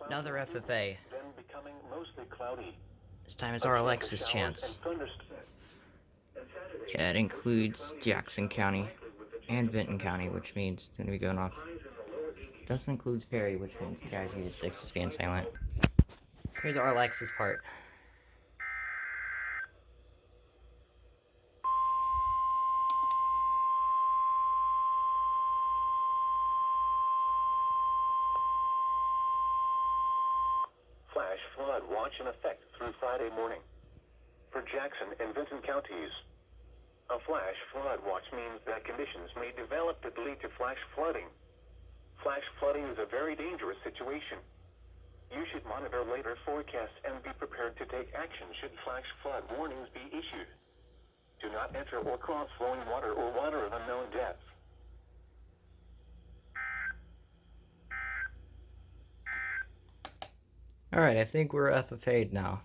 Another FFA. Then becoming mostly cloudy. This time it's RLX's chance. Yeah, it includes Jackson County and Vinton County, which means it's going to be going off. Doesn't include Perry, which means KJY68 is being silent. Here's RLX's part. Flash flood watch in effect through Friday morning. For Jackson and Vinton counties, a flash flood watch means that conditions may develop that lead to flash flooding. Flash flooding is a very dangerous situation. You should monitor later forecasts and be prepared to take action should flash flood warnings be issued. Do not enter or cross flowing water or water of unknown depth. Alright, I think we're FFA'd now.